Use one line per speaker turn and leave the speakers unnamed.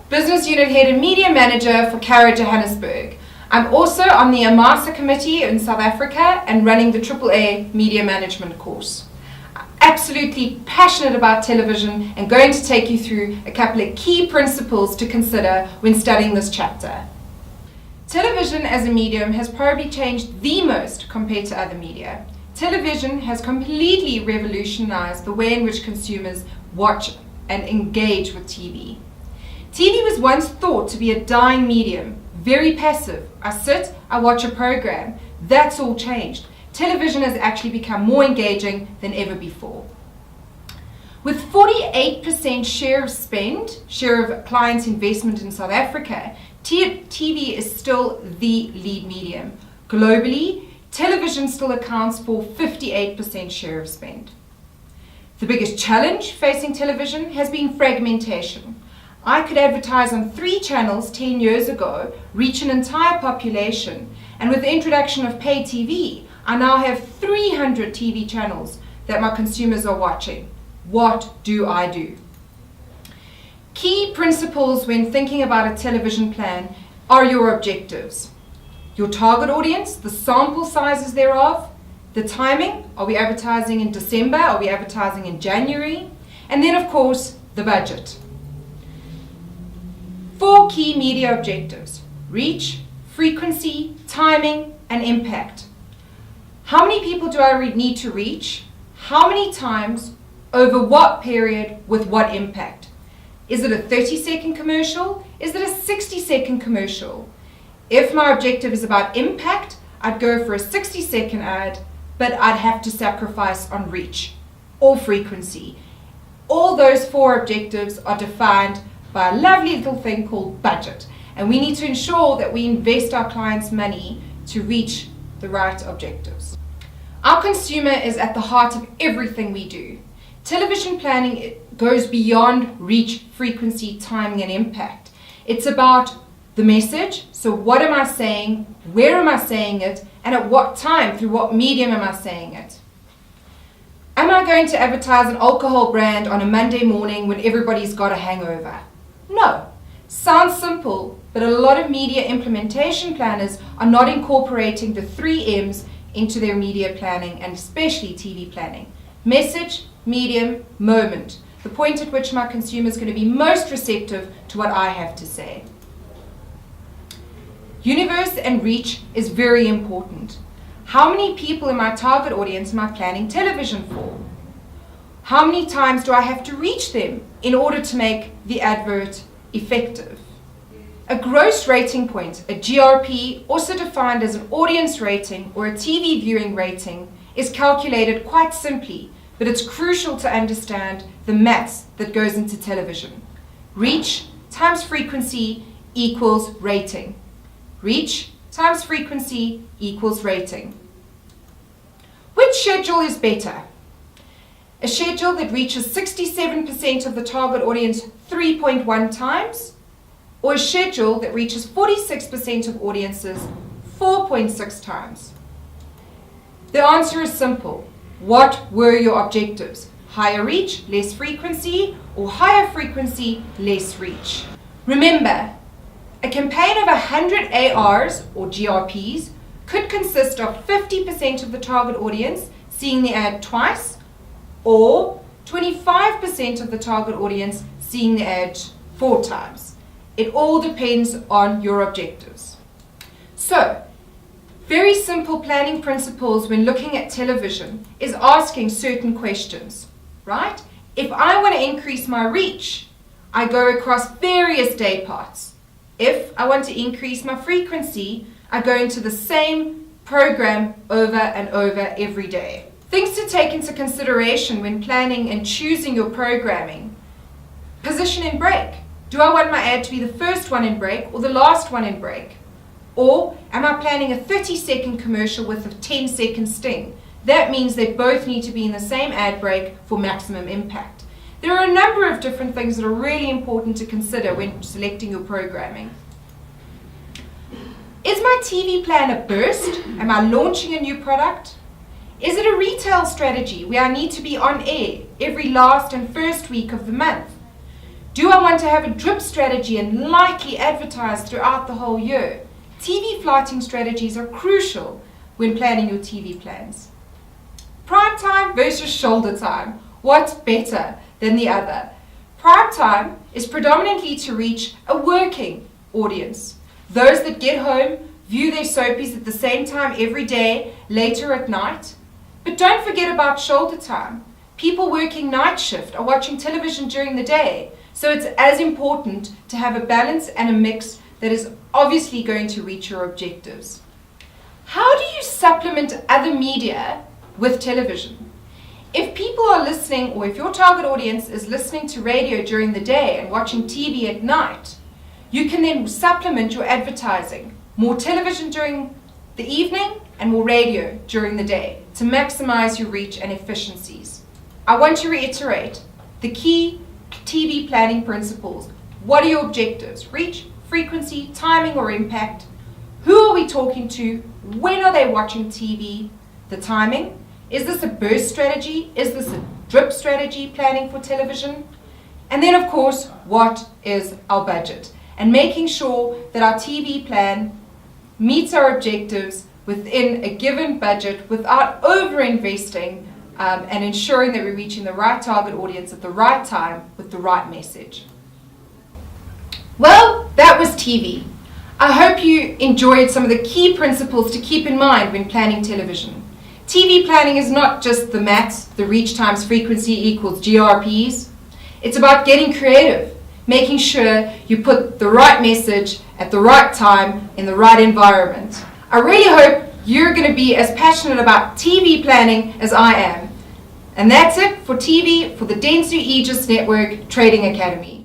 Business Unit Head and Media Manager for Cara Johannesburg. I'm also on the AMASA committee in South Africa and running the AAA Media Management course. I'm absolutely passionate about television and going to take you through a couple of key principles to consider when studying this chapter. Television as a medium has probably changed the most compared to other media. Television has completely revolutionized the way in which consumers watch and engage with TV. TV was once thought to be a dying medium, very passive. I sit, I watch a program. That's all changed. Television has actually become more engaging than ever before. With 48% share of clients' investment in South Africa, TV is still the lead medium. Globally, television still accounts for 58% share of spend. The biggest challenge facing television has been fragmentation. I could advertise on 3 channels 10 years ago, reach an entire population, and with the introduction of paid TV, I now have 300 TV channels that my consumers are watching. What do I do? Key principles when thinking about a television plan are your objectives. Your target audience, the sample sizes thereof, the timing, are we advertising in December, are we advertising in January, and then of course the budget. 4 key media objectives: reach, frequency, timing, and impact. How many people do I need to reach? How many times? Over what period? With what impact? Is it a 30-second commercial? Is it a 60-second commercial? If my objective is about impact, I'd go for a 60-second ad, but I'd have to sacrifice on reach or frequency. All those 4 objectives are defined by a lovely little thing called budget, and we need to ensure that we invest our clients' money to reach the right objectives. Our consumer is at the heart of everything we do. Television planning goes beyond reach, frequency, timing, and impact. It's about the message. So what am I saying? Where am I saying it? And at what time? Through what medium am I saying it? Am I going to advertise an alcohol brand on a Monday morning when everybody's got a hangover? No. Sounds simple, but a lot of media implementation planners are not incorporating the 3 M's into their media planning, and especially TV planning. Message, medium, moment. The point at which my consumer is going to be most receptive to what I have to say. Universe and reach is very important. How many people in my target audience am I planning television for? How many times do I have to reach them in order to make the advert effective? A gross rating point, a GRP, also defined as an audience rating or a TV viewing rating, is calculated quite simply, but it's crucial to understand the maths that goes into television. Reach times frequency equals rating. Reach times frequency equals rating. Which schedule is better? A schedule that reaches 67% of the target audience 3.1 times, or a schedule that reaches 46% of audiences 4.6 times? The answer is simple. What were your objectives? Higher reach, less frequency, or higher frequency, less reach? Remember, a campaign of 100 ARs or GRPs could consist of 50% of the target audience seeing the ad twice, or 25% of the target audience seeing the ad 4 times. It all depends on your objectives. So, very simple planning principles when looking at television is asking certain questions, right? If I want to increase my reach, I go across various day parts. If I want to increase my frequency, I go into the same program over and over every day. Things to take into consideration when planning and choosing your programming. Position in break. Do I want my ad to be the first one in break or the last one in break? Or am I planning a 30-second commercial with a 10-second sting? That means they both need to be in the same ad break for maximum impact. There are a number of different things that are really important to consider when selecting your programming. Is my TV plan a burst? Am I launching a new product? Is it a retail strategy where I need to be on air every last and first week of the month? Do I want to have a drip strategy and lightly advertise throughout the whole year? TV flighting strategies are crucial when planning your TV plans. Prime time versus shoulder time. What's better than the other? Prime time is predominantly to reach a working audience. Those that get home, view their soapies at the same time every day, later at night. But don't forget about shoulder time. People working night shift are watching television during the day, so it's as important to have a balance and a mix that is obviously going to reach your objectives. How do you supplement other media with television? If people are listening, or if your target audience is listening to radio during the day and watching TV at night, you can then supplement your advertising. More television during the evening and more radio during the day to maximize your reach and efficiencies. I want to reiterate the key TV planning principles. What are your objectives? Reach, frequency, timing or impact. Who are we talking to? When are they watching TV? The timing. Is this a burst strategy? Is this a drip strategy planning for television? And then of course, what is our budget? And making sure that our TV plan meets our objectives within a given budget without over-investing and ensuring that we're reaching the right target audience at the right time with the right message. Well, that was TV. I hope you enjoyed some of the key principles to keep in mind when planning television. TV planning is not just the maths, the reach times frequency equals GRPs. It's about getting creative, making sure you put the right message at the right time in the right environment. I really hope you're going to be as passionate about TV planning as I am. And that's it for TV for the Dentsu Aegis Network Trading Academy.